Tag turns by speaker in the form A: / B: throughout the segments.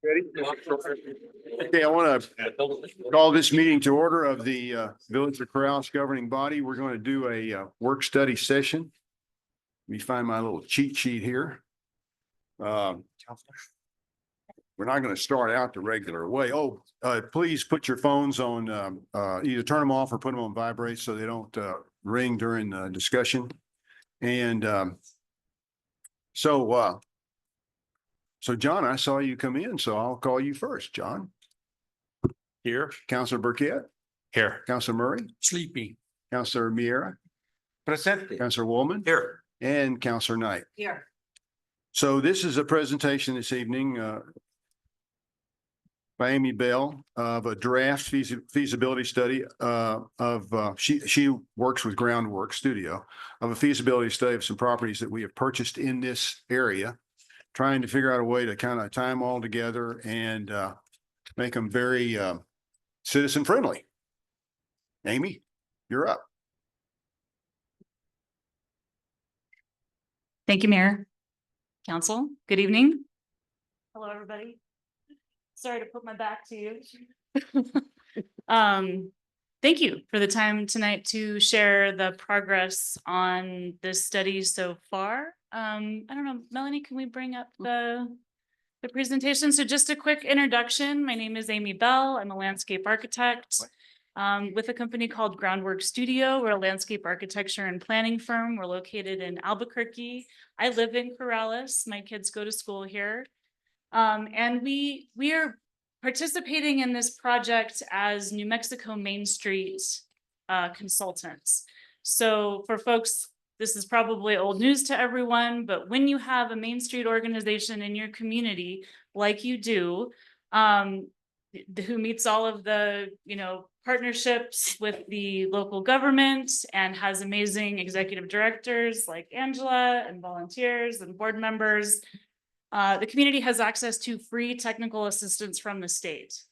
A: Ready? Okay, I want to call this meeting to order of the Village of Corrales governing body. We're going to do a work study session. Let me find my little cheat sheet here. We're not going to start out the regular way. Please put your phones on, either turn them off or put them on vibrate so they don't ring during the discussion. And so John, I saw you come in, so I'll call you first. John.
B: Here.
A: Councilor Burkett.
B: Here.
A: Councilor Murray.
B: Sleepy.
A: Councilor Miera.
B: Presente.
A: Councilor Woolman.
B: Here.
A: And Councilor Knight.
C: Here.
A: So this is a presentation this evening by Amy Bell of a draft feasibility study she works with Groundwork Studio of a feasibility study of some properties that we have purchased in this area, trying to figure out a way to kind of tie them all together and make them very citizen friendly. Amy, you're up.
C: Thank you, Mayor. Council, good evening. Hello, everybody. Sorry to put my back to you. Thank you for the time tonight to share the progress on this study so far. I don't know, Melanie, can we bring up the presentation? So just a quick introduction. My name is Amy Bell. I'm a landscape architect with a company called Groundwork Studio. We're a landscape architecture and planning firm. We're located in Albuquerque. I live in Corrales. My kids go to school here. And we are participating in this project as New Mexico Main Street consultants. So for folks, this is probably old news to everyone, but when you have a Main Street organization in your community, like you do, who meets all of the, partnerships with the local government and has amazing executive directors like Angela and volunteers and board members, the community has access to free technical assistance from the state.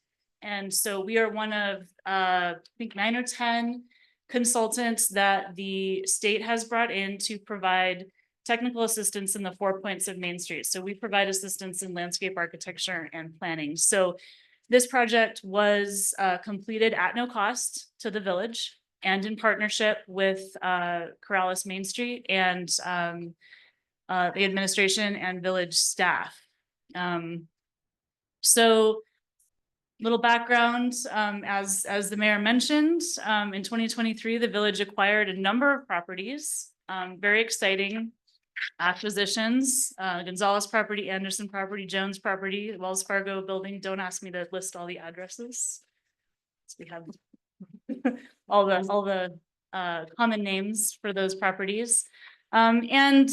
C: And so we are one of, I think 9 or 10 consultants that the state has brought in to provide technical assistance in the 4 points of Main Street. So we provide assistance in landscape architecture and planning. So this project was completed at no cost to the village and in partnership with Corrales Main Street and the administration and village staff. So little background, as the mayor mentioned, in 2023, the village acquired a number of properties, very exciting acquisitions, Gonzalez property, Anderson property, Jones property, Wells Fargo building. Don't ask me to list all the addresses. So we have all the common names for those properties. And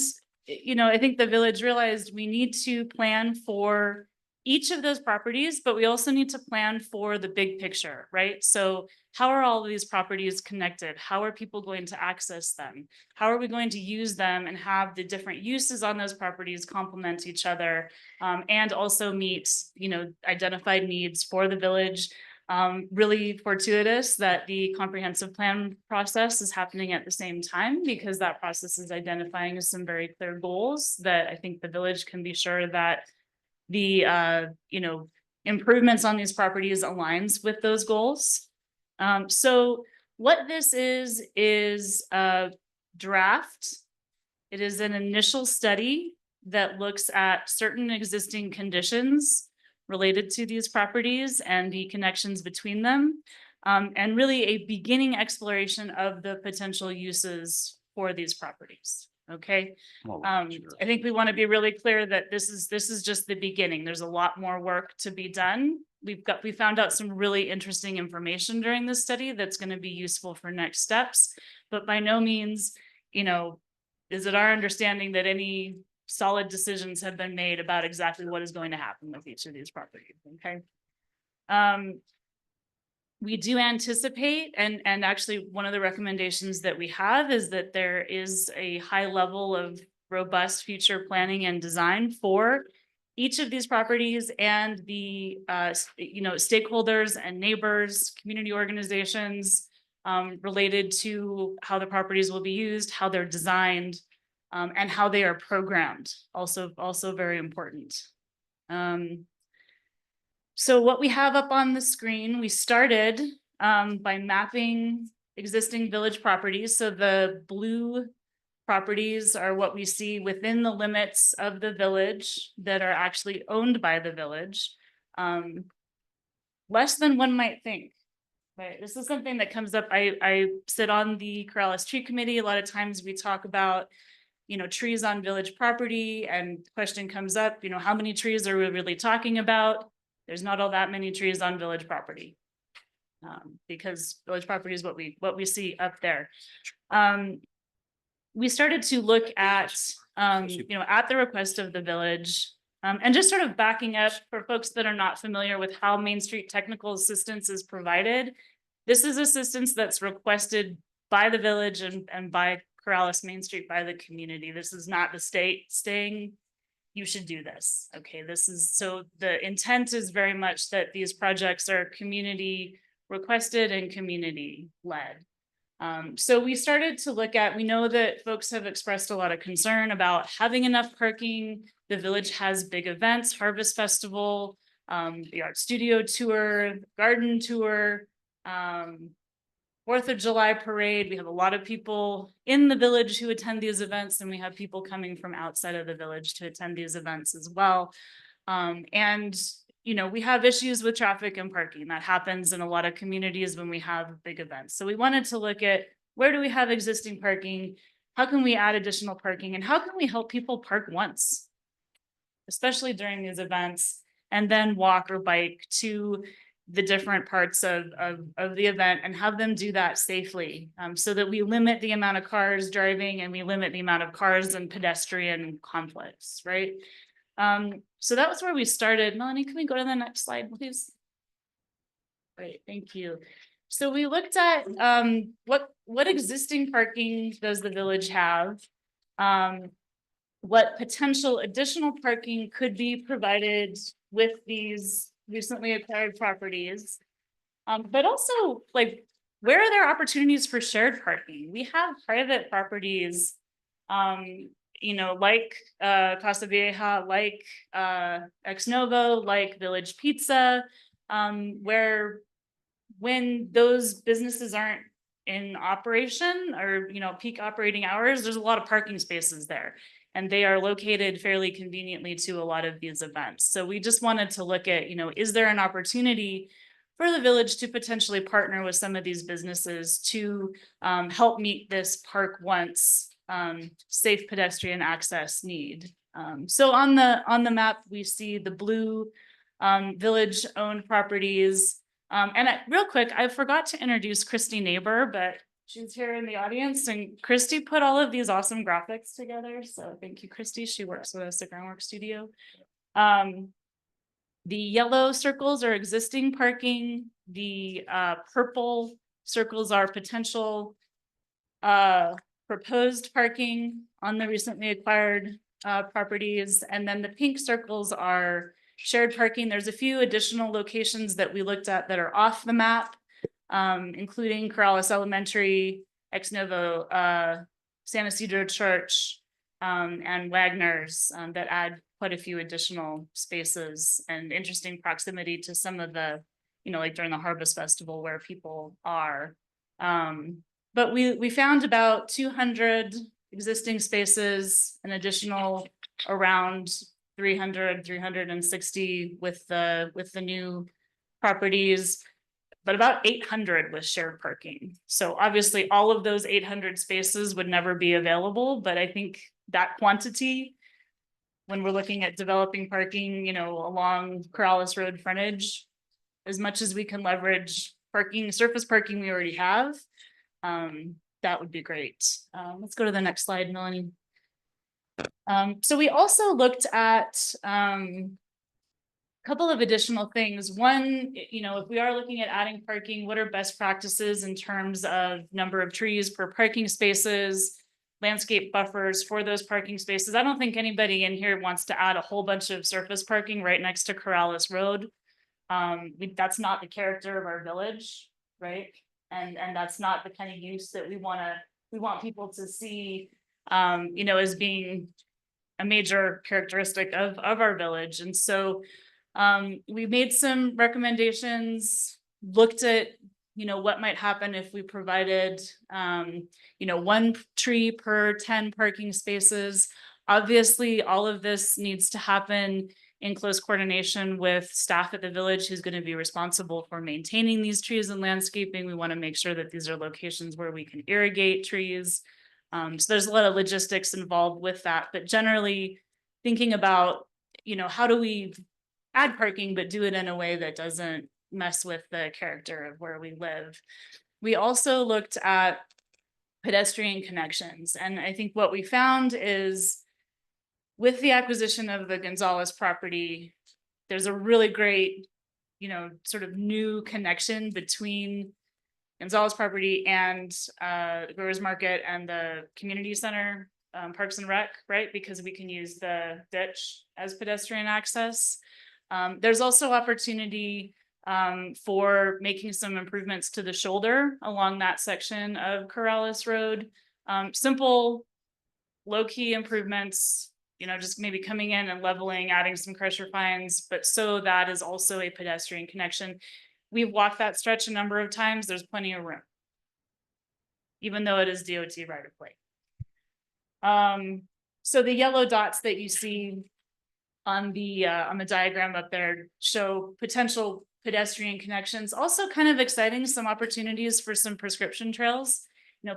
C: I think the village realized we need to plan for each of those properties, but we also need to plan for the big picture, right? So how are all of these properties connected? How are people going to access them? How are we going to use them and have the different uses on those properties complement each other and also meet, identified needs for the village? Really fortuitous that the comprehensive plan process is happening at the same time, because that process is identifying some very clear goals that I think the village can be sure that the improvements on these properties aligns with those goals. So what this is a draft. It is an initial study that looks at certain existing conditions related to these properties and the connections between them, and really a beginning exploration of the potential uses for these properties. Okay. I think we want to be really clear that this is just the beginning. There's a lot more work to be done. We found out some really interesting information during this study that's going to be useful for next steps, but by no means, is it our understanding that any solid decisions have been made about exactly what is going to happen with each of these properties. Okay. We do anticipate, and actually one of the recommendations that we have is that there is a high level of robust future planning and design for each of these properties and the stakeholders and neighbors, community organizations related to how the properties will be used, how they're designed, and how they are programmed. Also very important. So what we have up on the screen, we started by mapping existing village properties. So the blue properties are what we see within the limits of the village that are actually owned by the village. Less than one might think. Right, this is something that comes up. I sit on the Corrales Tree Committee. A lot of times we talk about, trees on village property, and the question comes up, how many trees are we really talking about? There's not all that many trees on village property. Because village property is what we see up there. We started to look at, at the request of the village, and just sort of backing up for folks that are not familiar with how Main Street technical assistance is provided. This is assistance that's requested by the village and by Corrales Main Street, by the community. This is not the state saying you should do this. Okay, so the intent is very much that these projects are community requested and community led. So we started to look at, we know that folks have expressed a lot of concern about having enough parking. The village has big events, Harvest Festival, the Art Studio Tour, Garden Tour, 4th of July Parade. We have a lot of people in the village who attend these events, and we have people coming from outside of the village to attend these events as well. And we have issues with traffic and parking. That happens in a lot of communities when we have big events. So we wanted to look at, where do we have existing parking? How can we add additional parking? And how can we help people park once, especially during these events, and then walk or bike to the different parts of the event and have them do that safely, so that we limit the amount of cars driving and we limit the amount of cars and pedestrian conflicts, right? So that was where we started. Melanie, can we go to the next slide, please? Great, thank you. So we looked at what existing parking does the village have? What potential additional parking could be provided with these recently acquired properties? But also, like, where are there opportunities for shared parking? We have private properties, like Casa Vieja, like Ex Novo, like Village Pizza, where when those businesses aren't in operation or peak operating hours, there's a lot of parking spaces there, and they are located fairly conveniently to a lot of these events. So we just wanted to look at, is there an opportunity for the village to potentially partner with some of these businesses to help meet this park once safe pedestrian access need. So on the map, we see the blue village owned properties. And real quick, I forgot to introduce Christy Neighbor, but she's here in the audience, and Christy put all of these awesome graphics together. So thank you, Christy. She works with us at Groundwork Studio. The yellow circles are existing parking. The purple circles are potential proposed parking on the recently acquired properties. And then the pink circles are shared parking. There's a few additional locations that we looked at that are off the map, including Corrales Elementary, Ex Novo, San Isidro Church, and Wagner's, that add quite a few additional spaces and interesting proximity to some of the, like during the Harvest Festival where people are. But we found about 200 existing spaces, an additional around 360 with the new properties, but about 800 with shared parking. So obviously all of those 800 spaces would never be available, but I think that quantity, when we're looking at developing parking, along Corrales Road frontage, as much as we can leverage parking, surface parking we already have, that would be great. Let's go to the next slide, Melanie. So we also looked at a couple of additional things. One, if we are looking at adding parking, what are best practices in terms of number of trees per parking spaces, landscape buffers for those parking spaces? I don't think anybody in here wants to add a whole bunch of surface parking right next to Corrales Road. That's not the character of our village, right? And that's not the kind of use that we want people to see, as being a major characteristic of our village. And so we made some recommendations, looked at, what might happen if we provided, 1 tree per 10 parking spaces. Obviously, all of this needs to happen in close coordination with staff at the village who's going to be responsible for maintaining these trees and landscaping. We want to make sure that these are locations where we can irrigate trees. So there's a lot of logistics involved with that, but generally thinking about, how do we add parking, but do it in a way that doesn't mess with the character of where we live. We also looked at pedestrian connections. And I think what we found is with the acquisition of the Gonzalez property, there's a really great, sort of new connection between Gonzalez property and the Growers Market and the community center, Parks and Rec, right? Because we can use the ditch as pedestrian access. There's also opportunity for making some improvements to the shoulder along that section of Corrales Road. Simple, low-key improvements, just maybe coming in and leveling, adding some crusher fines, but so that is also a pedestrian connection. We've walked that stretch a number of times. There's plenty of room, even though it is DOT right of way. So the yellow dots that you see on the diagram up there show potential pedestrian connections. Also kind of exciting, some opportunities for some prescription trails,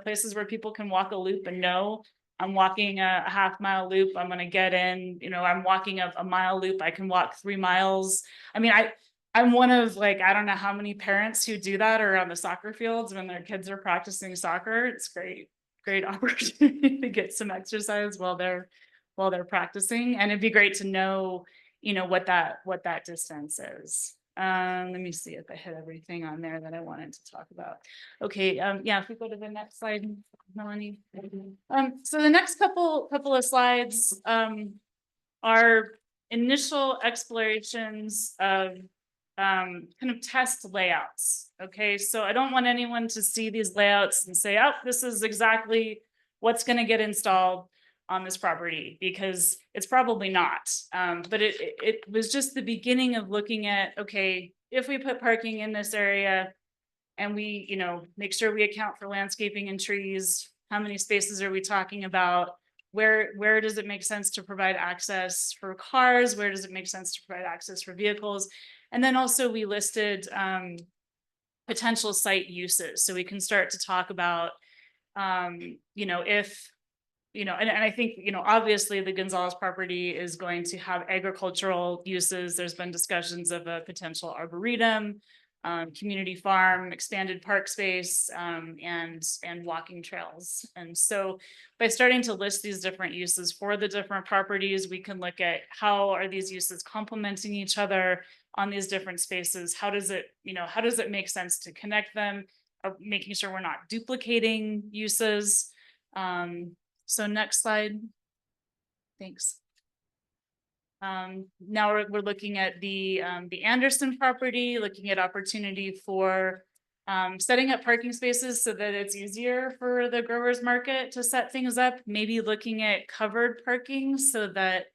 C: places where people can walk a loop and know I'm walking a half-mile loop. I'm going to get in, I'm walking a mile loop. I can walk 3 miles. I mean, I'm one of I don't know how many parents who do that around the soccer fields when their kids are practicing soccer. It's great opportunity to get some exercise while they're practicing. And it'd be great to know, what that distance is. Let me see if I hit everything on there that I wanted to talk about. Okay, yeah, if we go to the next slide, Melanie. So the next couple of slides are initial explorations of kind of test layouts. Okay, so I don't want anyone to see these layouts and say, oh, this is exactly what's going to get installed on this property, because it's probably not. But it was just the beginning of looking at, okay, if we put parking in this area and we, make sure we account for landscaping and trees, how many spaces are we talking about? Where does it make sense to provide access for cars? Where does it make sense to provide access for vehicles? And then also we listed potential site uses. So we can start to talk about, if, and I think, obviously the Gonzalez property is going to have agricultural uses. There's been discussions of a potential arboretum, community farm, expanded park space, and walking trails. And so by starting to list these different uses for the different properties, we can look at how are these uses complementing each other on these different spaces. How does it make sense to connect them, making sure we're not duplicating uses. So next slide. Thanks. Now we're looking at the Anderson property, looking at opportunity for setting up parking spaces so that it's easier for the growers market to set things up, maybe looking at covered parking so that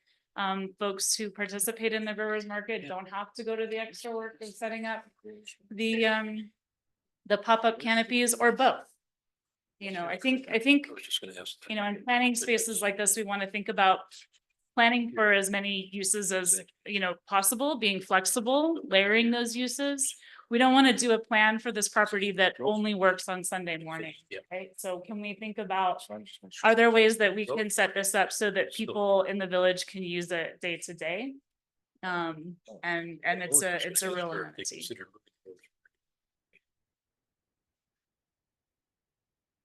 C: folks who participate in the growers market don't have to go to the extra work of setting up the pop-up canopies, or both. I think, in planning spaces like this, we want to think about planning for as many uses as, possible, being flexible, layering those uses. We don't want to do a plan for this property that only works on Sunday morning, right? So can we think about, are there ways that we can set this up so that people in the village can use it day to day? And it's a real amenity.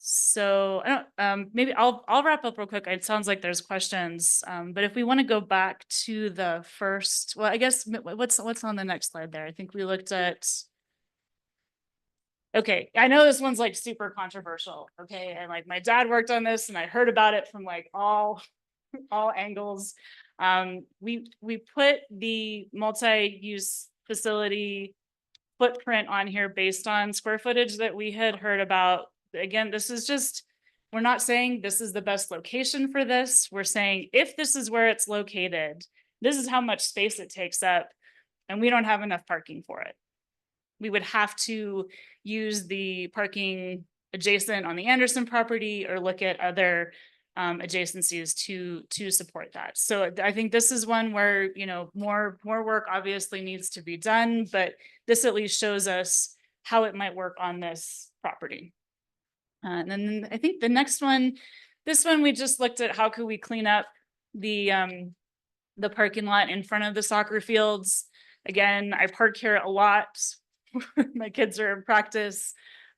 C: So I don't, maybe I'll wrap up real quick. It sounds like there's questions, but if we want to go back to the first, well, I guess what's on the next slide there? I think we looked at. Okay, I know this one's super controversial. Okay, and my dad worked on this, and I heard about it from all angles. We put the multi-use facility footprint on here based on square footage that we had heard about. Again, this is just we're not saying this is the best location for this. We're saying if this is where it's located, this is how much space it takes up, and we don't have enough parking for it. We would have to use the parking adjacent on the Anderson property or look at other adjacencies to support that. So I think this is one where, you know, more work obviously needs to be done, but this at least shows us how it might work on this property. And then I think the next one, this one, we just looked at how could we clean up the parking lot in front of the soccer fields. Again, I park here a lot. My kids are in practice.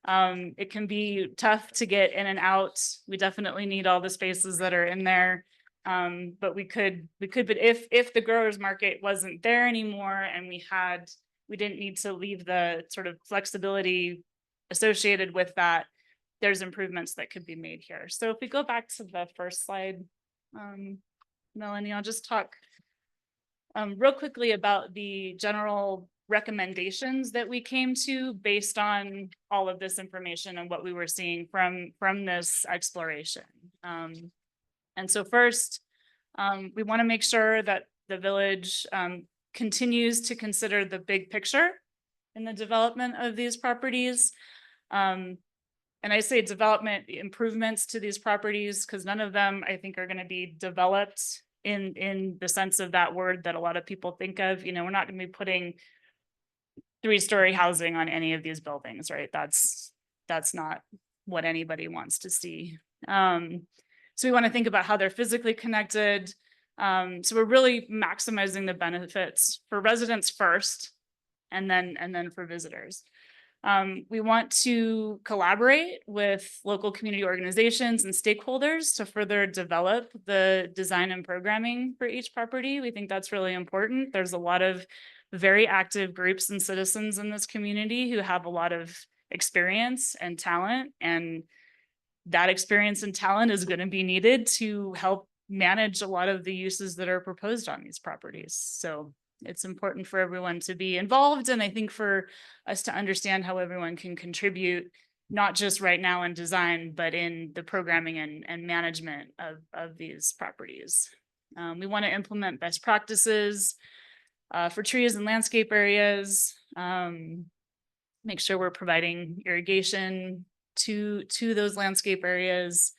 C: It can be tough to get in and out. We definitely need all the spaces that are in there. But we could, but if the growers market wasn't there anymore and we didn't need to leave the sort of flexibility associated with that, there's improvements that could be made here. So if we go back to the first slide, Melanie, I'll just talk real quickly about the general recommendations that we came to based on all of this information and what we were seeing from this exploration. And so first, we want to make sure that the village continues to consider the big picture in the development of these properties. And I say development improvements to these properties because none of them, I think, are going to be developed in the sense of that word that a lot of people think of. You know, we're not going to be putting 3-story housing on any of these buildings, right? That's not what anybody wants to see. So we want to think about how they're physically connected. So we're really maximizing the benefits for residents first, and then for visitors. We want to collaborate with local community organizations and stakeholders to further develop the design and programming for each property. We think that's really important. There's a lot of very active groups and citizens in this community who have a lot of experience and talent, and that experience and talent is going to be needed to help manage a lot of the uses that are proposed on these properties. So it's important for everyone to be involved, and I think for us to understand how everyone can contribute, not just right now in design, but in the programming and management of these properties. We want to implement best practices for trees and landscape areas, make sure we're providing irrigation to those landscape areas.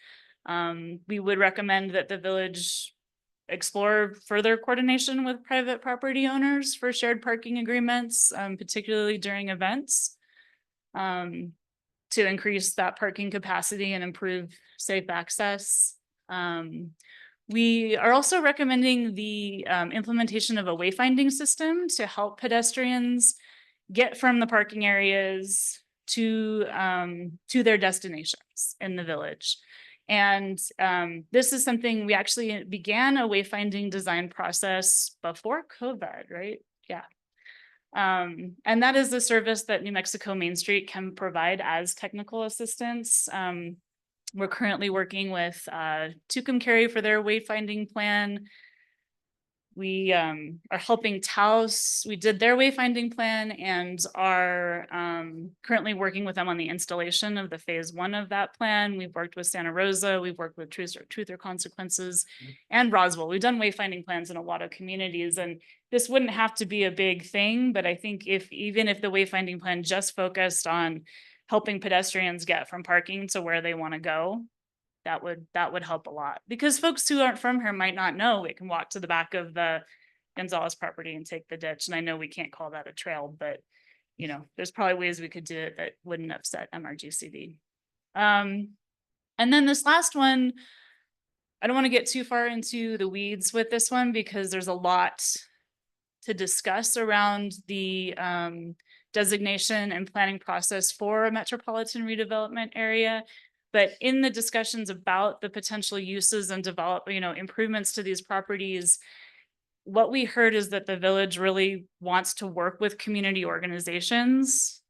C: We would recommend that the village explore further coordination with private property owners for shared parking agreements, particularly during events, to increase that parking capacity and improve safe access. We are also recommending the implementation of a wayfinding system to help pedestrians get from the parking areas to their destinations in the village. And this is something we actually began a wayfinding design process before COVID, right? Yeah. And that is the service that New Mexico Main Street can provide as technical assistance. We're currently working with Tucumcari for their wayfinding plan. We are helping Taos. We did their wayfinding plan and are currently working with them on the installation of the phase 1 of that plan. We've worked with Santa Rosa. We've worked with Truth or Consequences and Roswell. We've done wayfinding plans in a lot of communities, and this wouldn't have to be a big thing, but I think even if the wayfinding plan just focused on helping pedestrians get from parking to where they want to go, that would help a lot, because folks who aren't from here might not know we can walk to the back of the Gonzalez property and take the ditch. And I know we can't call that a trail, but you know, there's probably ways we could do it that wouldn't upset MRGCD. And then this last one, I don't want to get too far into the weeds with this one because there's a lot to discuss around the designation and planning process for a metropolitan redevelopment area. But in the discussions about the potential uses and improvements to these properties, what we heard is that the village really wants to work with community organizations,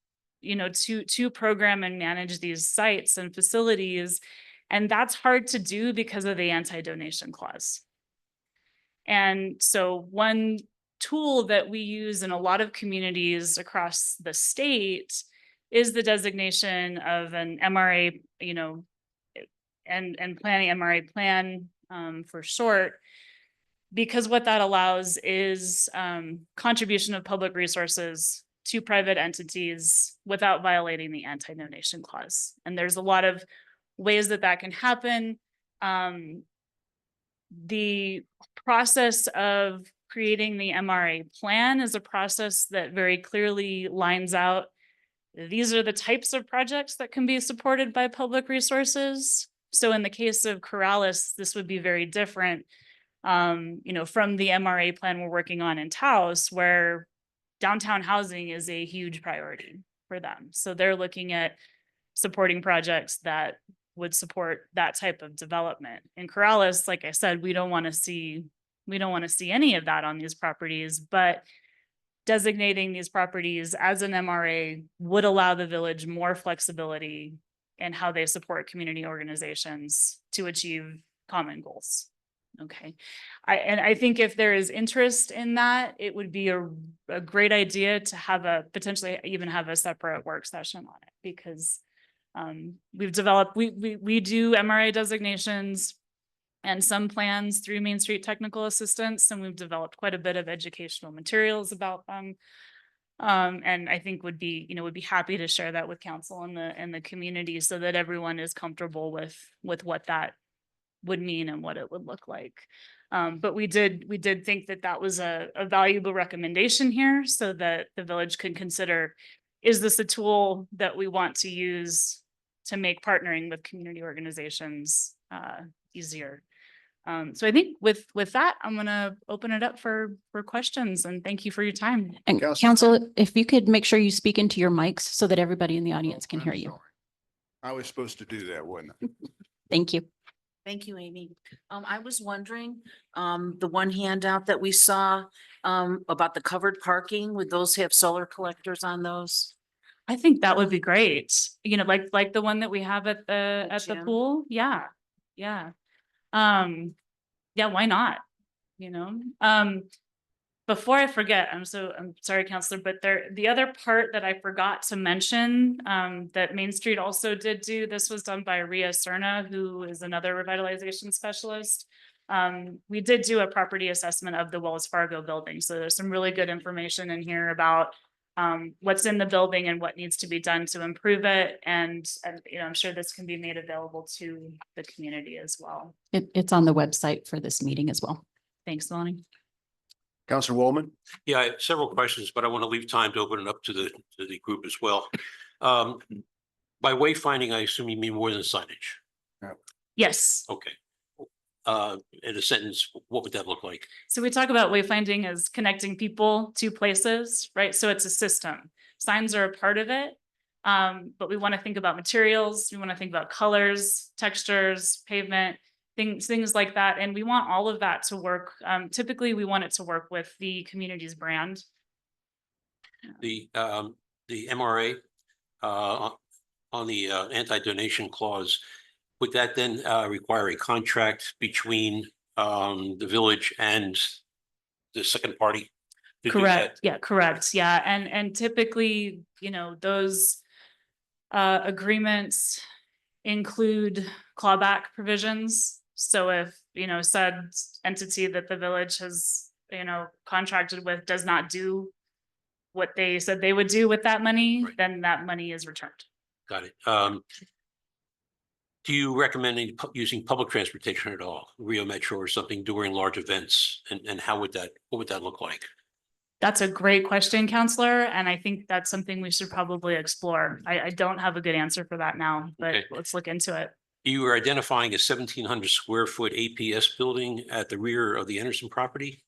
C: to program and manage these sites and facilities. And that's hard to do because of the anti-donation clause. And so one tool that we use in a lot of communities across the state is the designation of an MRA, and planning MRA plan, for short, because what that allows is, contribution of public resources to private entities without violating the anti-donation clause. And there's a lot of ways that that can happen. The process of creating the MRA plan is a process that very clearly lines out, these are the types of projects that can be supported by public resources. So in the case of Corrales, this would be very different, from the MRA plan we're working on in Taos, where downtown housing is a huge priority for them. So they're looking at supporting projects that would support that type of development. In Corrales, like I said, we don't want to see any of that on these properties, but designating these properties as an MRA would allow the village more flexibility in how they support community organizations to achieve common goals. Okay. I think if there is interest in that, it would be a great idea to have potentially even have a separate work session on it, because we've developed, we do MRA designations and some plans through Main Street Technical Assistance, and we've developed quite a bit of educational materials about them. And I think would be happy to share that with council and the community, so that everyone is comfortable with what that would mean and what it would look like. But we did think that that was a valuable recommendation here, so that the village could consider, is this a tool that we want to use to make partnering with community organizations easier? So I think with that, I'm gonna open it up for questions, and thank you for your time.
D: And
A: Counselor?
D: council, if you could make sure you speak into your mics so that everybody in the audience can
A: I'm
D: hear you.
A: sorry. I was supposed to do that, wasn't I?
D: Thank you.
E: Thank you, Amy. I was wondering, the one handout that we saw, about the covered parking, would those have solar collectors on those?
C: I think that would be great. Like the one that we have at the
E: gym?
C: pool. Yeah. Yeah. Yeah, why not? Before I forget, I'm sorry, Counselor, but the other part that I forgot to mention, that Main Street also did do, this was done by Ria Cerna, who is another revitalization specialist. We did do a property assessment of the Wells Fargo building. So there's some really good information in here about what's in the building and what needs to be done to improve it. And I'm sure this can be made available to the community as well.
D: It's on the website for this meeting as well.
C: Thanks, Melanie.
A: Counselor Woolman?
F: Yeah, I have several questions, but I want to leave time to open it up to the group as well. By wayfinding, I assume you mean more than signage.
C: Yes.
F: Okay. In a sentence, what would that look like?
C: So we talk about wayfinding as connecting people to places, right? So it's a system. Signs are a part of it. But we want to think about materials. We want to think about colors, textures, pavement, things like that. And we want all of that to work. Typically, we want it to work with the community's brand.
F: The MRA on the anti-donation clause, would that then require a contract between the village and the second party? to do
C: Correct.
F: that?
C: Yeah, correct. Yeah. And typically, those agreements include clawback provisions. So if, said entity that the village has, contracted with does not do what they said they would do with that money,
F: Right.
C: then that money is returned.
F: Got it. Do you recommend using public transportation at all, Rio Metro or something during large events? And what would that look like?
C: That's a great question, Counselor. And I think that's something we should probably explore. I don't have a good answer for that now, but
F: Okay.
C: let's look into it.
F: You were identifying a 1,700 square foot APS building at the rear of the Anderson property.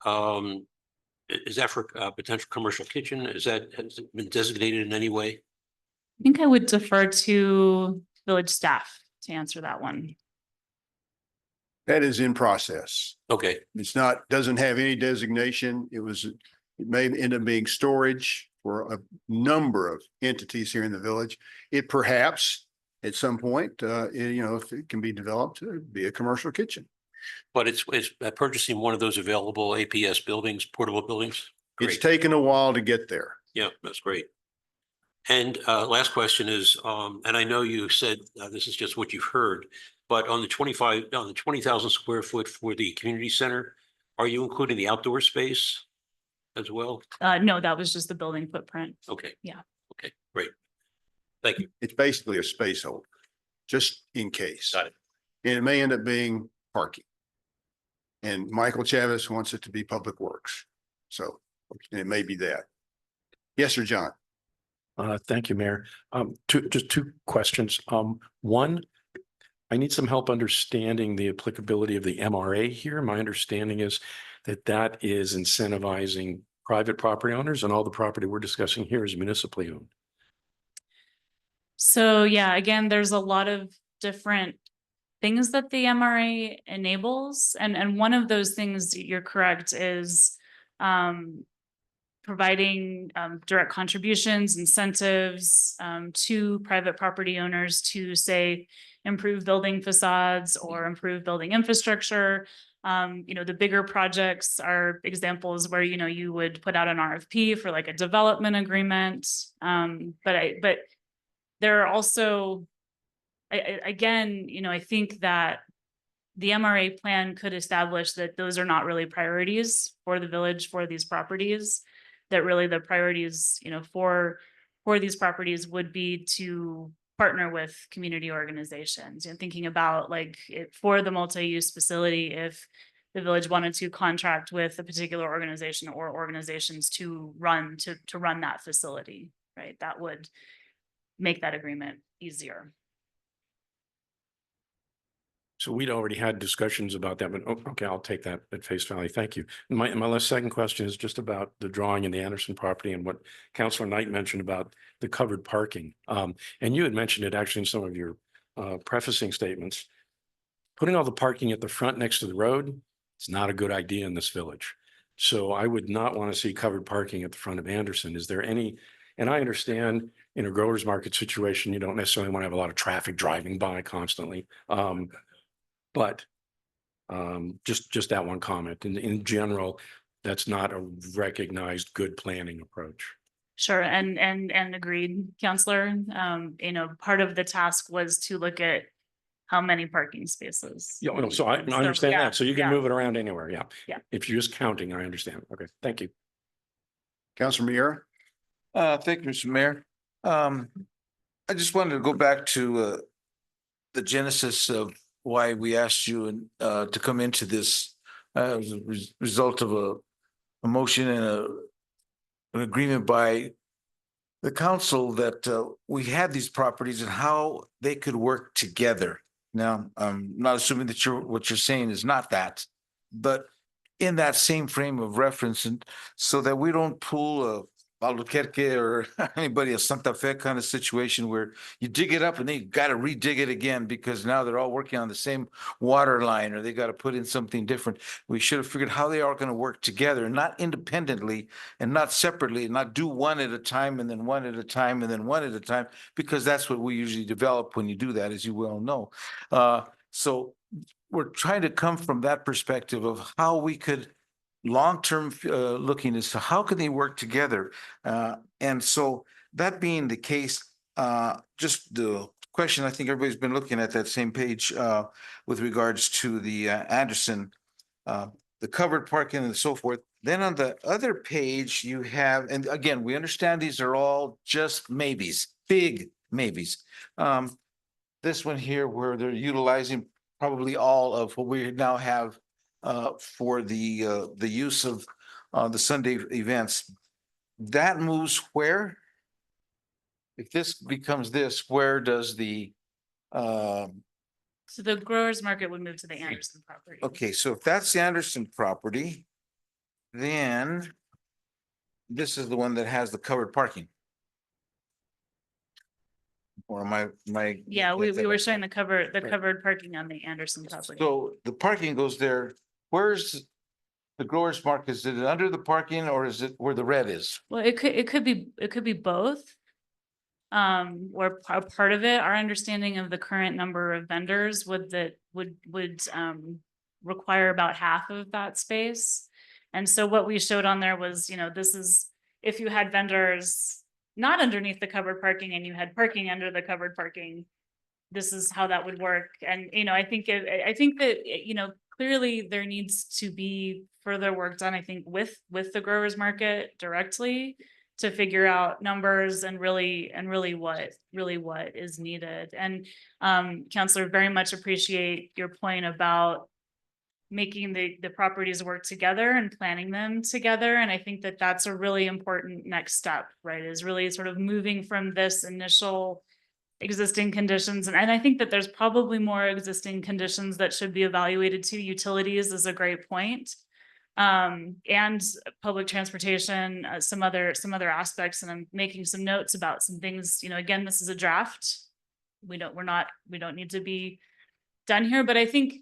F: Is that for a potential commercial kitchen? Has it been designated in any way?
C: I think I would defer to village staff to answer that one.
A: That is in process.
F: Okay,
A: Doesn't have any designation. It may end up being storage for a number of entities here in the village. It perhaps at some point, if it can be developed, it'd be a commercial kitchen.
F: but it's purchasing one of those available APS buildings, portable buildings.
A: It's
F: Great.
A: taken a while to get there.
F: Yeah, that's great. And last question is, and I know you said this is just what you've heard, but on the 20,000 square foot for the community center, are you including the outdoor space as well?
C: No, that was just the building footprint.
F: Okay.
C: Yeah.
F: Okay, great. Thank you.
A: It's basically a space holder, just in case.
F: Got it.
A: And it may end up being parking. And Michael Chavez wants it to be public works. So it may be that. Yes, sir, John.
G: Thank you, Mayor. Just two questions. One, I need some help understanding the applicability of the MRA here. My understanding is that that is incentivizing private property owners, and all the property we're discussing here is municipally owned.
C: So yeah, again, there's a lot of different things that the MRA enables. And one of those things, you're correct, is providing direct contributions, incentives to private property owners to, say, improve building facades or improve building infrastructure. The bigger projects are examples where, you would put out an RFP for like a development agreement. But there are also, again, I think that the MRA plan could establish that those are not really priorities for the village for these properties. That really the priorities, for these properties would be to partner with community organizations. Thinking about like for the multi-use facility, if the village wanted to contract with a particular organization or organizations to run that facility, right? That would make that agreement easier.
G: So we'd already had discussions about that, but okay, I'll take that at face value. Thank you. My last second question is just about the drawing in the Anderson property and what Councilor Knight mentioned about the covered parking. And you had mentioned it actually in some of your prefacing statements. Putting all the parking at the front next to the road, it's not a good idea in this village. So I would not want to see covered parking at the front of Anderson. Is there any, and I understand in a growers market situation, you don't necessarily want to have a lot of traffic driving by constantly. But just that one comment. In general, that's not a recognized good planning approach.
C: Sure, and agreed, Counselor. Part of the task was to look at how many parking spaces.
G: Yeah, no, so I understand
C: yeah,
G: that. So you can
C: yeah.
G: move it around anywhere. Yeah.
C: Yeah.
G: If you're just counting, I understand. Okay, thank you.
A: Councilor Miera.
B: Thank you, Mr. Mayor. I just wanted to go back to the genesis of why we asked you to come into this as a result of a motion and an agreement by the council that we had these properties and how they could work together. Now, I'm not assuming that what you're saying is not that, but in that same frame of reference, and so that we don't pull a Albuquerque or anybody, a Santa Fe kind of situation where you dig it up and then you got to redig it again because now they're all working on the same water line or they got to put in something different. We should have figured how they are going to work together, not independently and not separately, and not do one at a time and then one at a time and then one at a time, because that's what we usually develop when you do that, as you well know. So we're trying to come from that perspective of how we could long-term looking as to how can they work together. And so that being the case, just the question, I think everybody's been looking at that same page with regards to the Anderson, the covered parking and so forth. Then on the other page you have, and again, we understand these are all just maybes, big maybes. This one here where they're utilizing probably all of what we now have for the use of the Sunday events. That moves where? If this becomes this, where does the
C: So the growers market would move to the Anderson property.
B: okay, so if that's the Anderson property, then this is the one that has the covered parking. Or my.
C: Yeah, we were showing the covered parking on the Anderson property.
B: So the parking goes there. Where's the growers market? Is it under the parking or is it where the red is?
C: Well, it could be both. Or part of it, our understanding of the current number of vendors would require about half of that space. And so what we showed on there was, this is, if you had vendors not underneath the covered parking and you had parking under the covered parking, this is how that would work. And, I think that, clearly there needs to be further work done, I think, with the growers market directly to figure out numbers and really what is needed. And Counselor, very much appreciate your point about making the properties work together and planning them together. And I think that that's a really important next step, right? Is really sort of moving from this initial existing conditions. And I think that there's probably more existing conditions that should be evaluated too. Utilities is a great point. And public transportation, some other aspects, and I'm making some notes about some things, again, this is a draft. We don't need to be done here, but I think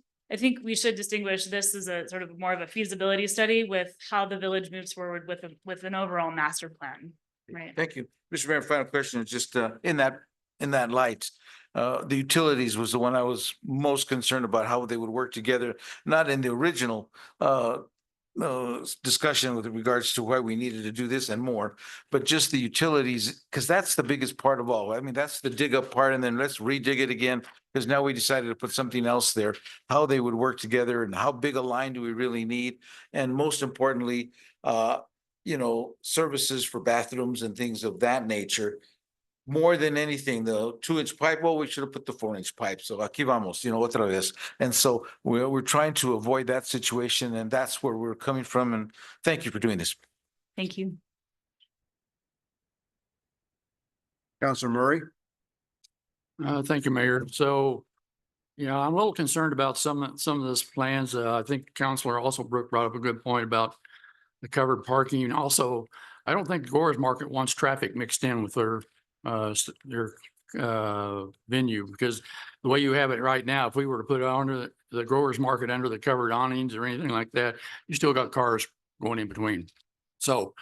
C: we should distinguish this as a sort of more of a feasibility study with how the village moves forward with an overall master plan, right?
B: Thank you. Mr. Mayor, final question is just in that light. The utilities was the one I was most concerned about, how they would work together, not in the original discussion with regards to why we needed to do this and more, but just the utilities, because that's the biggest part of all. I mean, that's the dig up part, and then let's redig it again, because now we decided to put something else there, how they would work together and how big a line do we really need? And most importantly, services for bathrooms and things of that nature. More than anything, the 2-inch pipe, well, we should have put the 4-inch pipe. So aquí vamos, otra vez. And so we're trying to avoid that situation, and that's where we're coming from. And thank you for doing this.
C: Thank you.
A: Counselor Murray?
H: Thank you, Mayor. So, I'm a little concerned about some of those plans. I think Councilor also brought up a good point about the covered parking. And also, I don't think the Growers Market wants traffic mixed in with their venue, because the way you have it right now, if we were to put it under the Growers Market under the covered awnings or anything like that, you still got cars going in between. So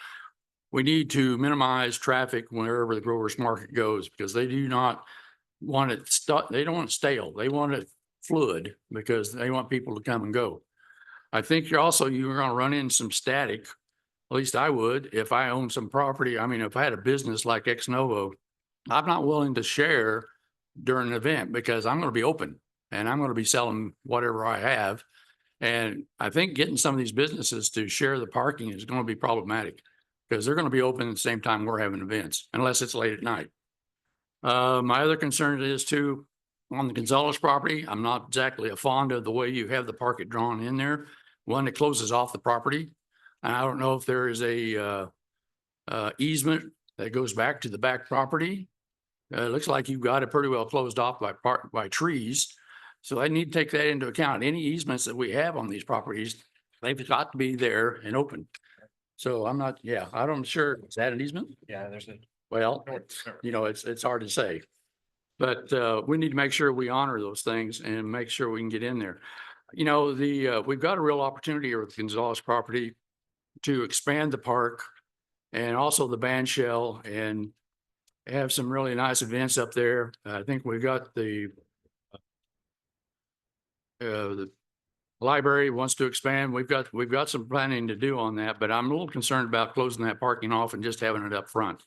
H: we need to minimize traffic wherever the Growers Market goes, because they do not want it they don't want it stale. They want it fluid because they want people to come and go. I think you're going to run in some static. At least I would, if I own some property. I mean, if I had a business like Ex Novo, I'm not willing to share during an event because I'm going to be open and I'm going to be selling whatever I have. And I think getting some of these businesses to share the parking is going to be problematic because they're going to be open at the same time we're having events, unless it's late at night. My other concern is too, on the Gonzalez property, I'm not exactly a fond of the way you have the parking drawn in there. One that closes off the property. And I don't know if there is a easement that goes back to the back property. It looks like you've got it pretty well closed off by trees. So I need to take that into account. Any easements that we have on these properties, they've got to be there and open. So I'm sure. Is that an easement?
G: Yeah, there's a.
H: Well, it's hard to say. But we need to make sure we honor those things and make sure we can get in there. We've got a real opportunity here with Gonzalez property to expand the park and also the band shell and have some really nice events up there. I think we've got the library wants to expand. We've got some planning to do on that, but I'm a little concerned about closing that parking off and just having it up front.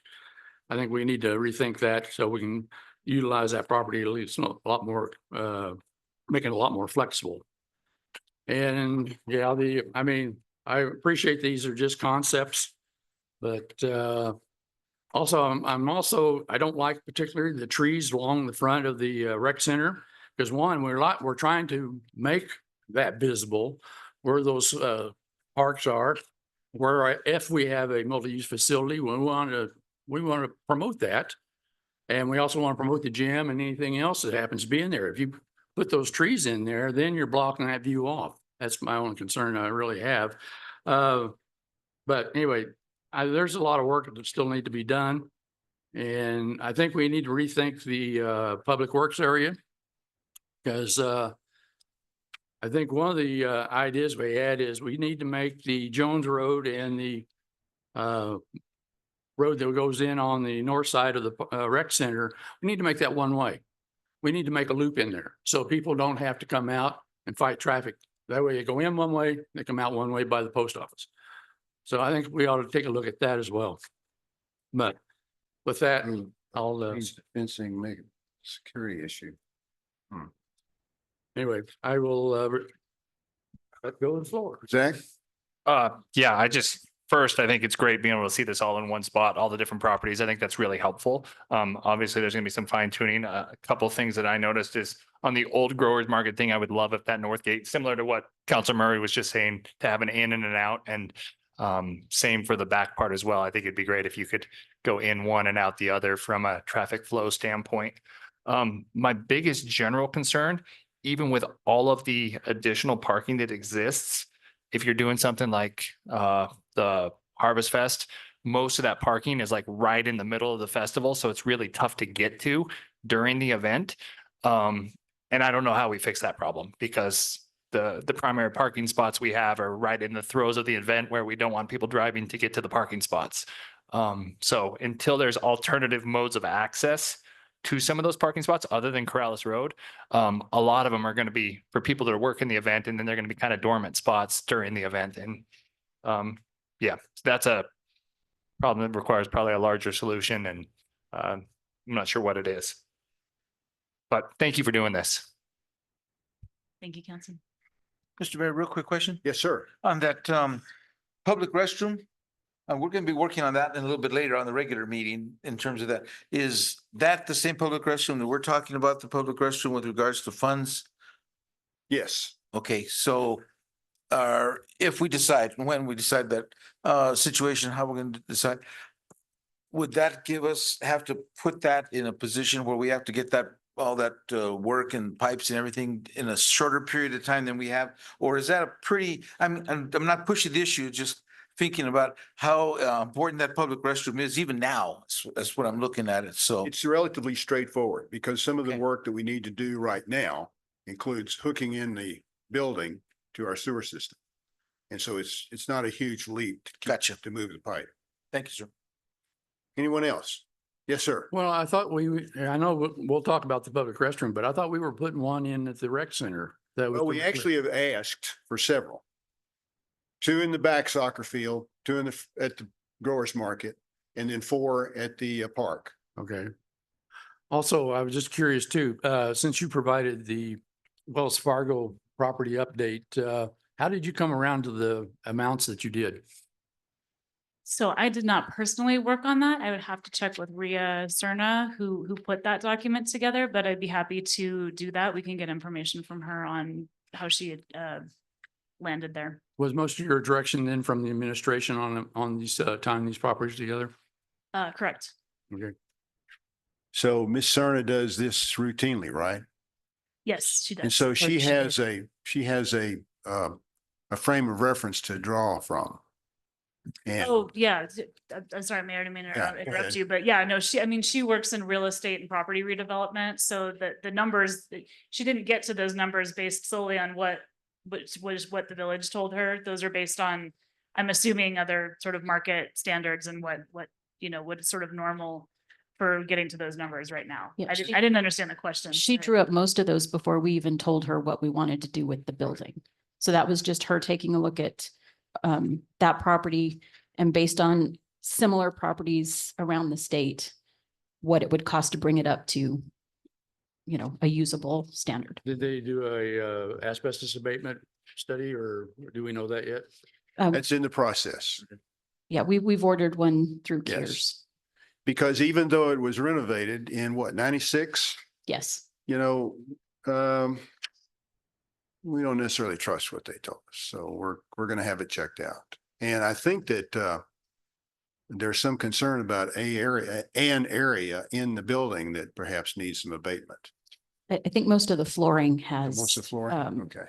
H: I think we need to rethink that so we can utilize that property at least a lot more, make it a lot more flexible. And I appreciate these are just concepts, but also I don't like particularly the trees along the front of the rec center, because one, we're trying to make that visible where those parks are, where if we have a multi-use facility, we want to promote that. And we also want to promote the gym and anything else that happens to be in there. If you put those trees in there, then you're blocking that view off. That's my only concern I really have. But anyway, there's a lot of work that still need to be done. And I think we need to rethink the public works area, because I think one of the ideas we had is we need to make the Jones Road and the road that goes in on the north side of the rec center, we need to make that one way. We need to make a loop in there so people don't have to come out and fight traffic. That way they go in one way, they come out one way by the post office. So I think we ought to take a look at that as well. But with that, I'll,
A: Fencing, make it security issue.
H: anyway, I will, let go of the floor.
A: Zach?
I: Yeah, first, I think it's great being able to see this all in one spot, all the different properties. I think that's really helpful. Obviously, there's gonna be some fine tuning. A couple things that I noticed is on the old growers market thing, I would love if that north gate, similar to what Councilor Murray was just saying, to have an in and an out, and same for the back part as well. I think it'd be great if you could go in one and out the other from a traffic flow standpoint. My biggest general concern, even with all of the additional parking that exists, if you're doing something like the Harvest Fest, most of that parking is like right in the middle of the festival, so it's really tough to get to during the event. And I don't know how we fix that problem, because the primary parking spots we have are right in the throes of the event where we don't want people driving to get to the parking spots. So until there's alternative modes of access to some of those parking spots other than Corrales Road, a lot of them are going to be for people that are working the event, and then they're going to be kind of dormant spots during the event. And yeah, that's a problem that requires probably a larger solution, and I'm not sure what it is. But thank you for doing this.
C: Thank you, Councilman.
B: Mr. Mayor, real quick question
A: Yes, sir.
B: on that public restroom. We're going to be working on that in a little bit later on the regular meeting in terms of that. Is that the same public restroom that we're talking about, the public restroom with regards to funds?
A: Yes.
B: Okay, so if we decide, when we decide that situation, how we're going to decide, would that have to put that in a position where we have to get all that work and pipes and everything in a shorter period of time than we have? Or is that a pretty, I'm not pushing the issue, just thinking about how important that public restroom is even now. That's what I'm looking at it. So
A: It's relatively straightforward, because some of the
B: Okay.
A: work that we need to do right now includes hooking in the building to our sewer system. And so it's not a huge leap
B: Gotcha.
A: to move the pipe.
B: thank you, sir.
A: Anyone else? Yes, sir.
H: Well, I thought I know we'll talk about the public restroom, but I thought we were putting one in at the rec center. That was
A: Well, we actually have asked for several. 2 in the back soccer field, 2 at the growers market, and then 4 at the park.
H: Okay. Also, I was just curious too, since you provided the Wells Fargo property update, how did you come around to the amounts that you did?
C: So I did not personally work on that. I would have to check with Ria Cerna, who put that document together, but I'd be happy to do that. We can get information from her on how she had landed there.
H: Was most of your direction then from the administration on these tying these properties together?
C: Correct.
H: Okay.
A: So Miss Cerna does this routinely, right?
C: Yes, she does.
A: And so she
D: she
A: has a frame of reference to draw from. And
C: Oh, yeah. I'm sorry, Mayor, I didn't mean to
A: Yeah, go
C: interrupt
A: ahead.
C: you, but yeah, no, she works in real estate and property redevelopment. So the numbers, she didn't get to those numbers based solely on what the village told her. Those are based on, I'm assuming, other sort of market standards and what is sort of normal for getting to those numbers right now.
D: Yeah,
C: I didn't understand the question.
D: She drew up most of those before we even told her what we wanted to do with the building. So that was just her taking a look at that property, and based on similar properties around the state, what it would cost to bring it up to, a usable standard.
H: Did they do a asbestos abatement study, or do we know that yet?
A: that's in the process.
D: Yeah, we've ordered one through
A: Yes.
D: CARES.
A: Because even though it was renovated in 96,
D: Yes.
A: we don't necessarily trust what they told us. So we're going to have it checked out. And I think that there's some concern about an area in the building that perhaps needs some abatement.
D: I think most of the flooring has.
A: Most of the floor? Okay,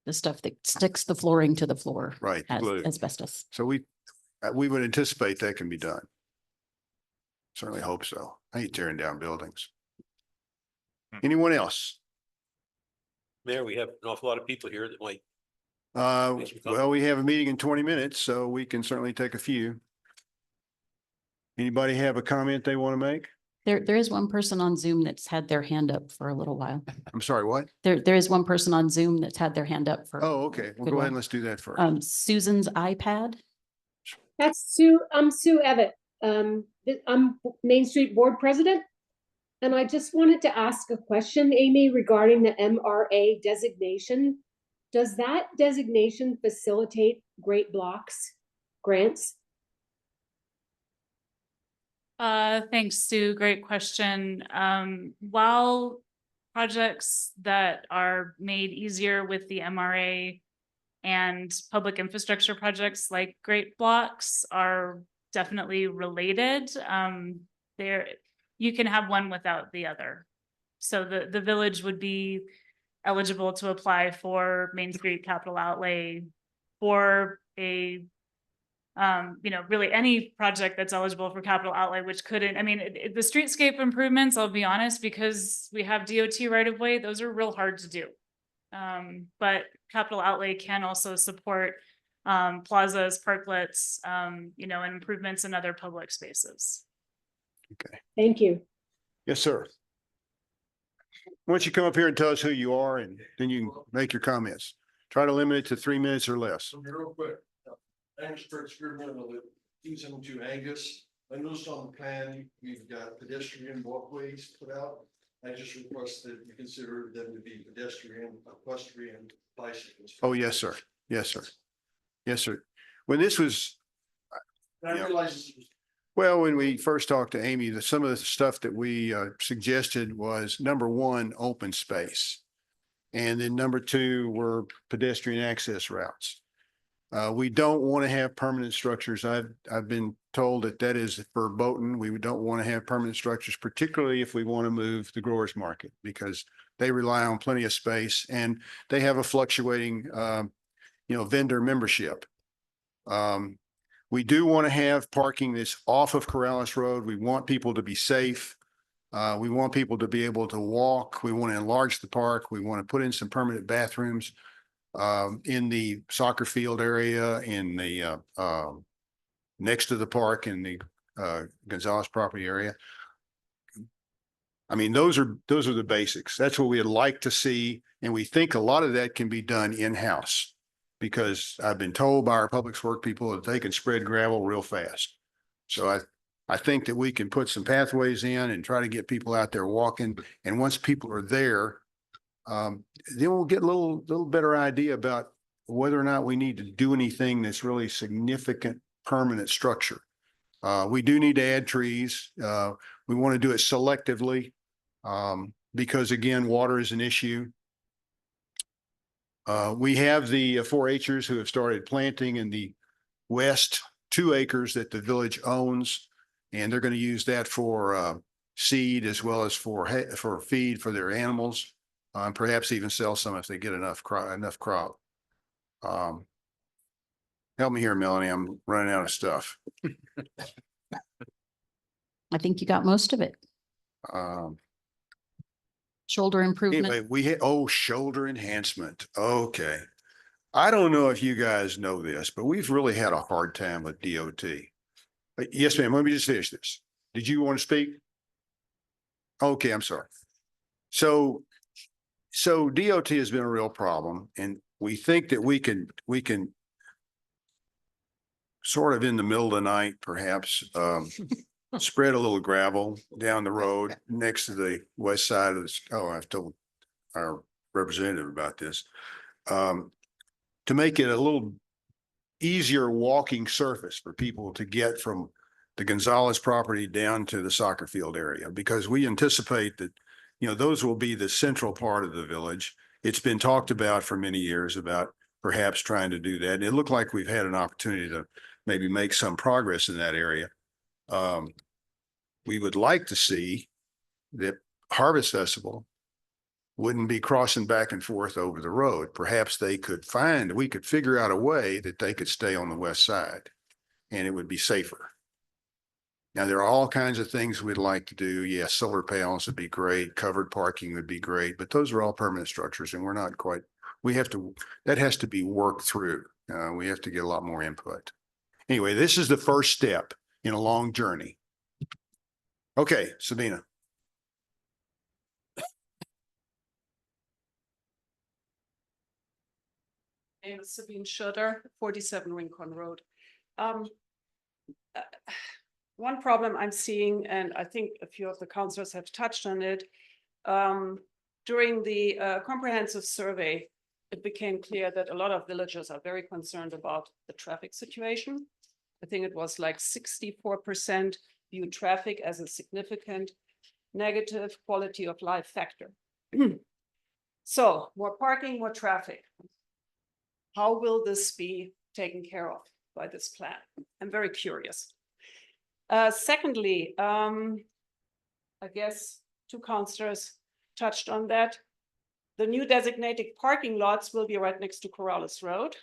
D: The stuff that sticks the flooring to the floor
A: right.
D: has
A: glue.
D: asbestos.
A: So we would anticipate that can be done. Certainly hope so. I hate tearing down buildings. Anyone else?
F: Mayor, we have an awful lot of people here that might.
A: Well, we have a meeting in 20 minutes, so we can certainly take a few. Anybody have a comment they want to make?
D: There is one person on Zoom that's had their hand up for a little while.
A: I'm sorry, what?
D: There is one person on Zoom that's had their hand up for.
A: Oh, okay. Well,
D: Good
A: go ahead
D: one.
A: and let's do that first.
D: Susan's iPad.
J: That's Sue Evett. I'm Main Street Board President. And I just wanted to ask a question, Amy, regarding the MRA designation. Does that designation facilitate Great Blocks grants?
C: Thanks, Sue. Great question. While projects that are made easier with the MRA and public infrastructure projects like Great Blocks are definitely related, there, you can have one without the other. So the village would be eligible to apply for Main Street capital outlay for a really any project that's eligible for capital outlay, which couldn't, I mean, the streetscape improvements, I'll be honest, because we have DOT right of way, those are real hard to do. But capital outlay can also support plazas, parklets, and improvements in other public spaces.
A: Okay.
J: Thank you.
A: Yes, sir. Why don't you come up here and tell us who you are and then you can make your comments. Try to limit it to 3 minutes or less.
K: Real quick, Angus using to Angus. I noticed on the plan, we've got pedestrian walkways put out. I just request that you consider them to be pedestrian, equestrian, bicycles.
A: Oh, yes, sir. Yes, sir. Yes, sir. When this was,
K: And I realize this was
A: well, when we first talked to Amy, some of the stuff that we suggested was number one, open space. And then number two were pedestrian access routes. We don't want to have permanent structures. I've been told that is verboten. We don't want to have permanent structures, particularly if we want to move the growers market, because they rely on plenty of space and they have a fluctuating, vendor membership. We do want to have parking that's off of Corrales Road. We want people to be safe. We want people to be able to walk. We want to enlarge the park. We want to put in some permanent bathrooms in the soccer field area, in the next to the park, in the Gonzalez property area. I mean, those are the basics. That's what we'd like to see. And we think a lot of that can be done in-house, because I've been told by our public works people that they can spread gravel real fast. So I think that we can put some pathways in and try to get people out there walking. And once people are there, then we'll get a little better idea about whether or not we need to do anything that's really significant permanent structure. We do need to add trees. We want to do it selectively because, again, water is an issue. We have the 4-Hers who have started planting in the west 2 acres that the village owns, and they're going to use that for seed as well as for feed for their animals, and perhaps even sell some if they get enough crop. Help me here, Melanie. I'm running out of stuff.
D: I think you got most of it. Shoulder improvement.
A: Anyway, we had, shoulder enhancement. Okay. I don't know if you guys know this, but we've really had a hard time with DOT. Yes, ma'am. Let me just finish this. Did you want to speak? Okay, I'm sorry. So DOT has been a real problem, and we think that we can sort of in the middle of the night, perhaps, spread a little gravel down the road next to the west side of the, I've told our representative about this, to make it a little easier walking surface for people to get from the Gonzalez property down to the soccer field area, because we anticipate that, those will be the central part of the village. It's been talked about for many years about perhaps trying to do that. And it looked like we've had an opportunity to maybe make some progress in that area. We would like to see that Harvest Festival wouldn't be crossing back and forth over the road. Perhaps we could figure out a way that they could stay on the west side and it would be safer. Now, there are all kinds of things we'd like to do. Yes, solar panels would be great. Covered parking would be great, but those are all permanent structures and that has to be worked through. We have to get a lot more input. Anyway, this is the first step in a long journey. Okay, Sabina.
L: name is Sabine Schroeder, 47 Rincon Road. one problem I'm seeing, and I think a few of the councilors have touched on it, during the comprehensive survey, it became clear that a lot of villagers are very concerned about the traffic situation. I think it was like 64% view traffic as a significant negative quality of life factor. So more parking, more traffic. How will this be taken care of by this plan? I'm very curious. Secondly, I guess two councillors touched on that. The new designated parking lots will be right next to Corrales Road.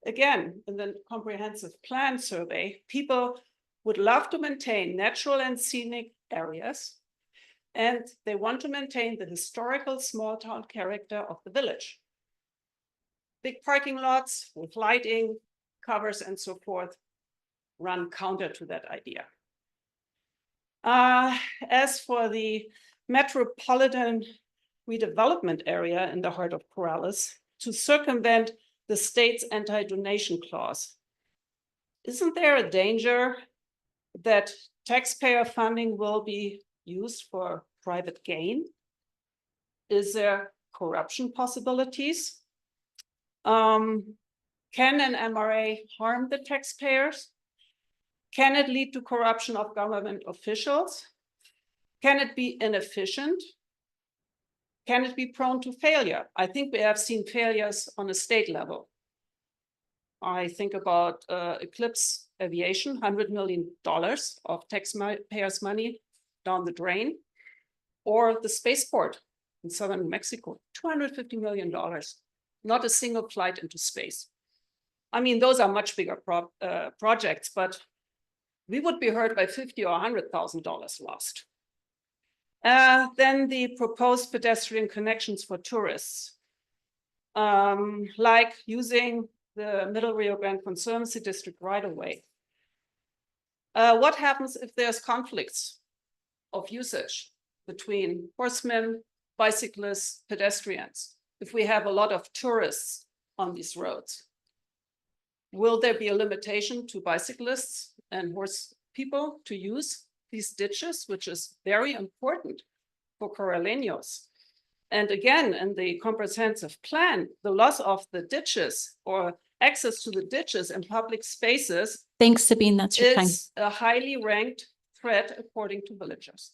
L: Again, in the comprehensive plan survey, people would love to maintain natural and scenic areas, and they want to maintain the historical small town character of the village. Big parking lots with lighting, covers, and so forth run counter to that idea. As for the metropolitan redevelopment area in the heart of Corrales, to circumvent the state's anti-donation clause, isn't there a danger that taxpayer funding will be used for private gain? Is there corruption possibilities? Can an MRA harm the taxpayers? Can it lead to corruption of government officials? Can it be inefficient? Can it be prone to failure? I think we have seen failures on a state level. I think about Eclipse Aviation, $100 million of taxpayers' money down the drain, or the spaceport in southern New Mexico, $250 million, not a single flight into space. I mean, those are much bigger projects, but we would be hurt by $50,000 or $100,000 lost. Then the proposed pedestrian connections for tourists, like using the Middle Rio Grande Conservancy District right away. What happens if there's conflicts of usage between horsemen, bicyclists, pedestrians? If we have a lot of tourists on these roads, will there be a limitation to bicyclists and horse people to use these ditches, which is very important for Corraleños? And again, in the comprehensive plan, the loss of the ditches or access to the ditches and public spaces
D: Thanks, Sabine. That's your time.
L: is a highly ranked threat according to villagers.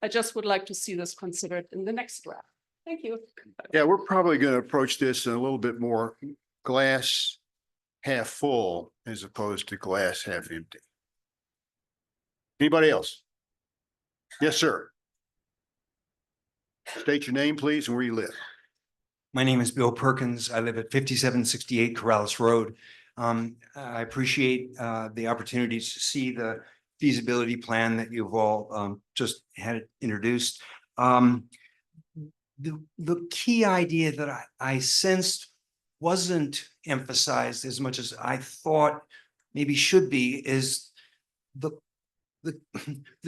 L: I just would like to see this considered in the next draft. Thank you.
A: Yeah, we're probably going to approach this in a little bit more glass half full as opposed to glass half empty. Anybody else? Yes, sir. State your name, please, and where you live.
M: My name is Bill Perkins. I live at 5768 Corrales Road. I appreciate the opportunity to see the feasibility plan that you've all just had introduced. The key idea that I sensed wasn't emphasized as much as I thought maybe should be is the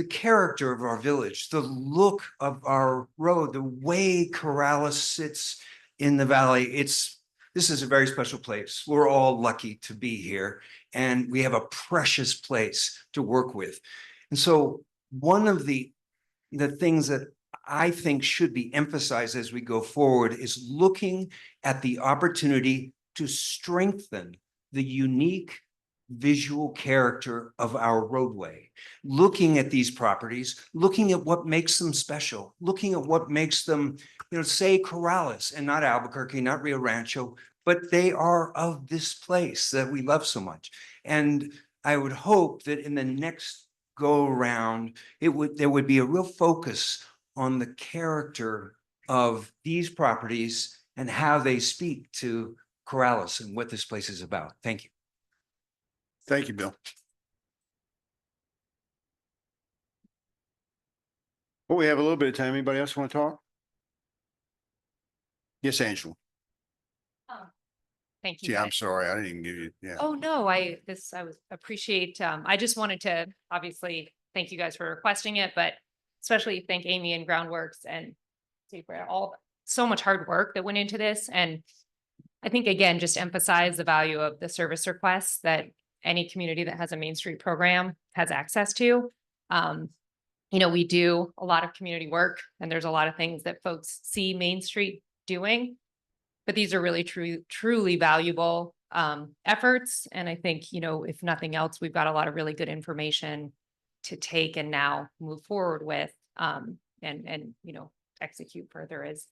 M: character of our village, the look of our road, the way Corrales sits in the valley. This is a very special place. We're all lucky to be here, and we have a precious place to work with. And so one of the things that I think should be emphasized as we go forward is looking at the opportunity to strengthen the unique visual character of our roadway, looking at these properties, looking at what makes them special, looking at what makes them, say Corrales and not Albuquerque, not Rio Rancho, but they are of this place that we love so much. And I would hope that in the next go around, there would be a real focus on the character of these properties and how they speak to Corrales and what this place is about. Thank you.
A: Thank you, Bill. Well, we have a little bit of time. Anybody else want to talk? Yes, Angela.
N: Thank you.
A: Yeah, I'm sorry. I didn't even give you, yeah.
N: Oh, no, I would appreciate, I just wanted to obviously thank you guys for requesting it, but especially thank Amy and Groundworks and for all so much hard work that went into this. And I think, again, just emphasize the value of the service requests that any community that has a Main Street program has access to. We do a lot of community work and there's a lot of things that folks see Main Street doing. But these are really truly valuable efforts. And I think, if nothing else, we've got a lot of really good information to take and now move forward with and execute further as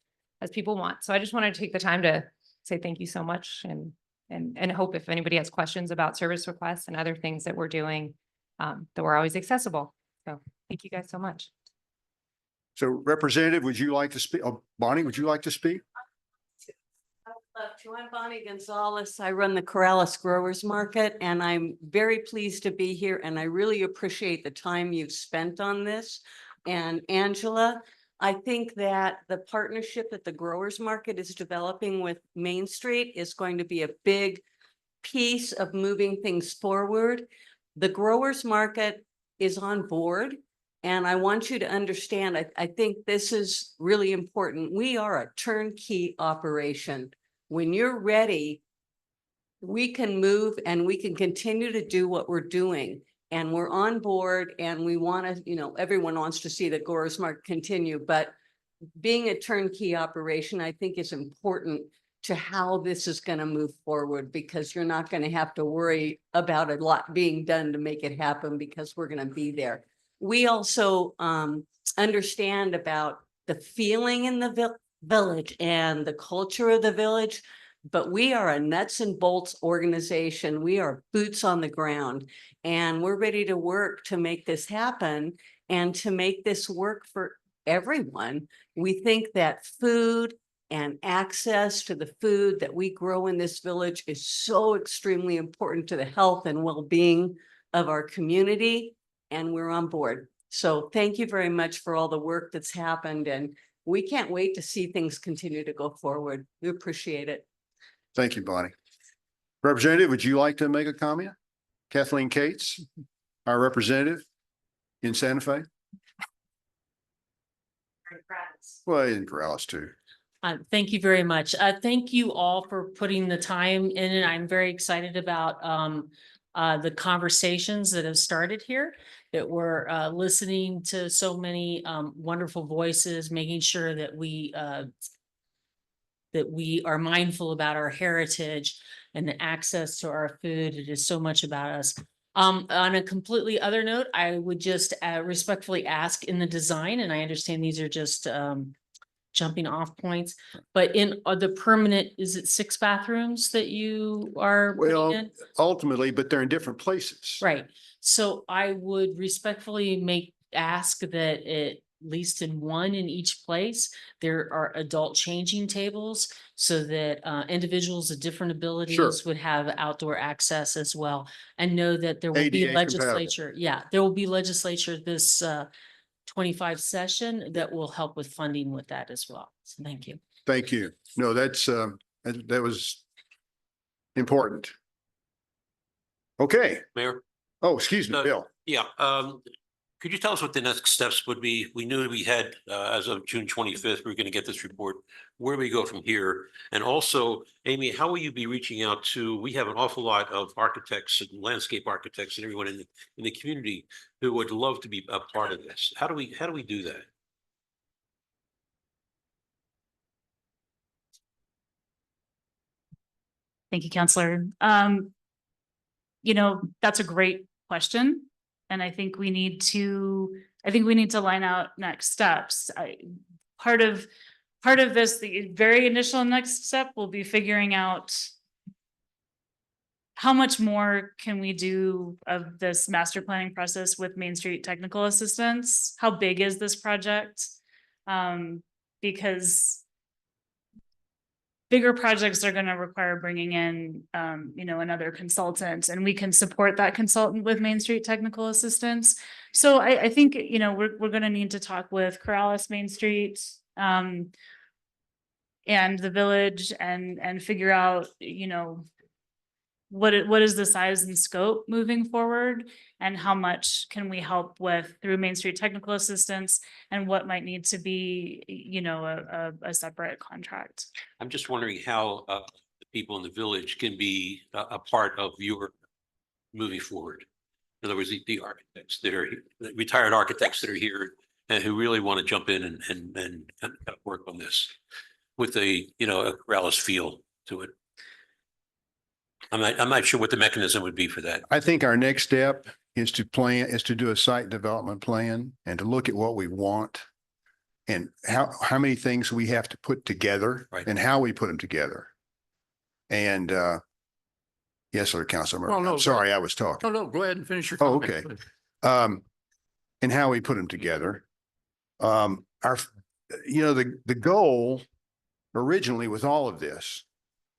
N: people want. So I just wanted to take the time to say thank you so much and hope if anybody has questions about service requests and other things that we're doing, that we're always accessible. So thank you guys so much.
A: So Representative, would you like to speak? Oh, Bonnie, would you like to speak?
O: I'm Bonnie Gonzalez. I run the Corrales Growers Market and I'm very pleased to be here and I really appreciate the time you've spent on this. And Angela, I think that the partnership that the Growers Market is developing with Main Street is going to be a big piece of moving things forward. The Growers Market is on board. And I want you to understand, I think this is really important. We are a turnkey operation. When you're ready, we can move and we can continue to do what we're doing. And we're on board and we want to, everyone wants to see the Growers Market continue, but being a turnkey operation, I think is important to how this is going to move forward because you're not going to have to worry about a lot being done to make it happen because we're going to be there. We also understand about the feeling in the village and the culture of the village, but we are a nuts and bolts organization. We are boots on the ground and we're ready to work to make this happen and to make this work for everyone. We think that food and access to the food that we grow in this village is so extremely important to the health and well-being of our community, and we're on board. So thank you very much for all the work that's happened, and we can't wait to see things continue to go forward. We appreciate it.
A: Thank you, Bonnie. Representative, would you like to make a comment? Kathleen Cates, our representative in Santa Fe. Well, in Corrales too.
P: Thank you very much. Thank you all for putting the time in, and I'm very excited about the conversations that have started here, that we're listening to so many wonderful voices, making sure that we are mindful about our heritage and the access to our food. It is so much about us. On a completely other note, I would just respectfully ask in the design, and I understand these are just jumping off points, but in the permanent, is it 6 bathrooms that you are putting
A: Well,
P: in?
A: ultimately, but they're in different places.
P: Right. So I would respectfully ask that at least in one in each place, there are adult changing tables so that individuals of different abilities would have outdoor access as well. And know that there will be
A: ADA
P: legislature. Yeah, there will be legislature this 25 session that will help with funding with that as well. So thank you.
A: Thank you. No, that was important. Okay.
F: Mayor?
A: Oh, excuse me,
F: No.
A: Bill.
F: Yeah, could you tell us what the next steps would be? We knew we had, as of June 25th, we were going to get this report. Where do we go from here? And also, Amy, how will you be reaching out to, we have an awful lot of architects and landscape architects and everyone in the community who would love to be a part of this. How do we do that?
C: Thank you, Counselor. That's a great question. And I think we need to line out next steps. Part of this, the very initial next step will be figuring out how much more can we do of this master planning process with Main Street technical assistance? How big is this project? Because bigger projects are going to require bringing in, another consultant, and we can support that consultant with Main Street technical assistance. So I think, we're going to need to talk with Corrales Main Street, and the village and figure out, what is the size and scope moving forward, and how much can we help with through Main Street technical assistance, and what might need to be, a separate contract.
F: I'm just wondering how the people in the village can be a part of your moving forward. In other words, the architects that are, the retired architects that are here and who really want to jump in and kind of work on this with a, you know, a Corrales feel to it. I'm not sure what the mechanism would be for that.
A: I think our next step is to do a site development plan and to look at what we want and how many things we have to put together
F: Right.
A: and how we put them together. And, yes, sir, Councilmember.
H: Well, no,
A: I'm sorry, I was talking.
H: No, go ahead and finish your
A: Oh,
H: comment.
A: okay. And how we put them together. The goal originally with all of this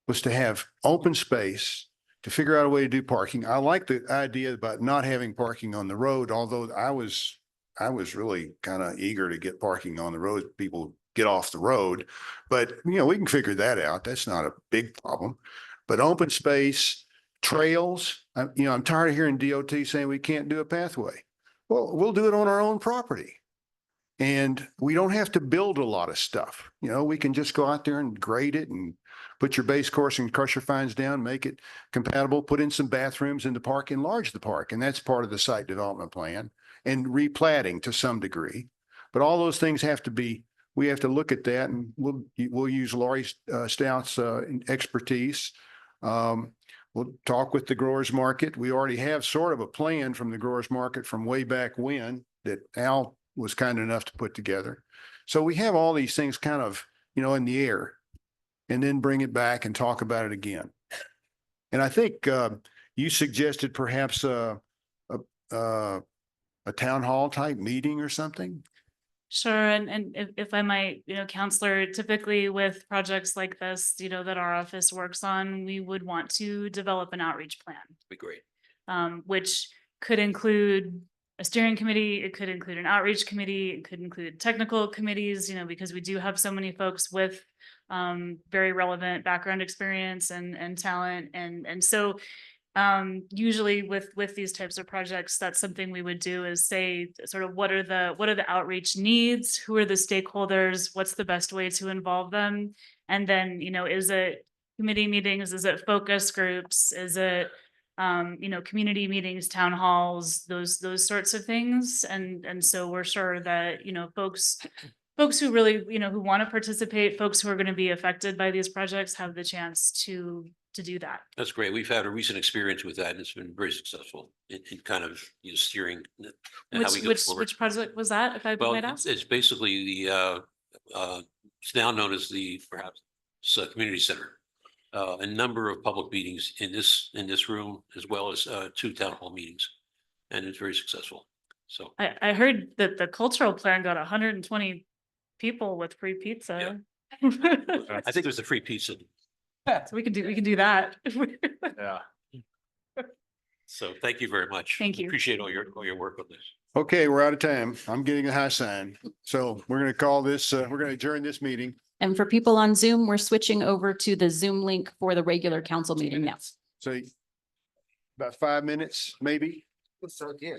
A: was to have open space to figure out a way to do parking. I like the idea about not having parking on the road, although I was really kind of eager to get parking on the road. People get off the road, but we can figure that out. That's not a big problem. But open space, trails, I'm tired of hearing DOT saying we can't do a pathway. Well, we'll do it on our own property. And we don't have to build a lot of stuff. We can just go out there and grade it and put your base course and crusher fines down, make it compatible, put in some bathrooms in the park, enlarge the park. And that's part of the site development plan and replatting to some degree. But all those things we have to look at that, and we'll use Laurie Stout's expertise. We'll talk with the growers market. We already have sort of a plan from the growers market from way back when that Al was kind enough to put together. So we have all these things kind of, in the air, and then bring it back and talk about it again. And I think you suggested perhaps a town hall type meeting or something.
C: Sure, and if I might, Counselor, typically with projects like this, that our office works on, we would want to develop an outreach plan.
F: Be great.
C: Which could include a steering committee, it could include an outreach committee, it could include technical committees, because we do have so many folks with very relevant background experience and talent. And so usually with these types of projects, that's something we would do is say sort of what are the outreach needs, who are the stakeholders, what's the best way to involve them, and then is it committee meetings, is it focus groups, is it community meetings, town halls, those sorts of things. And so we're sure that folks who really who want to participate, folks who are going to be affected by these projects have the chance to do that.
F: That's great. We've had a recent experience with that and it's been very successful in kind of steering. How we go forward.
C: Which project was that, if I
F: Well,
C: might ask?
F: it's basically it's now known as the community center. A number of public meetings in this room, as well as 2 town hall meetings, and it's very successful. So
C: I heard that the cultural plan got 120 people with free pizza.
F: I think there's a free pizza.
C: So we can do that.
I: Yeah.
F: So thank you very much.
C: Thank you.
F: Appreciate all your work on this.
A: Okay, we're out of time. I'm getting a high sign. So we're going to call this, we're going to adjourn this meeting.
D: And for people on Zoom, we're switching over to the Zoom link for the regular council meeting now.
A: So about 5 minutes, maybe.
B: So, yeah.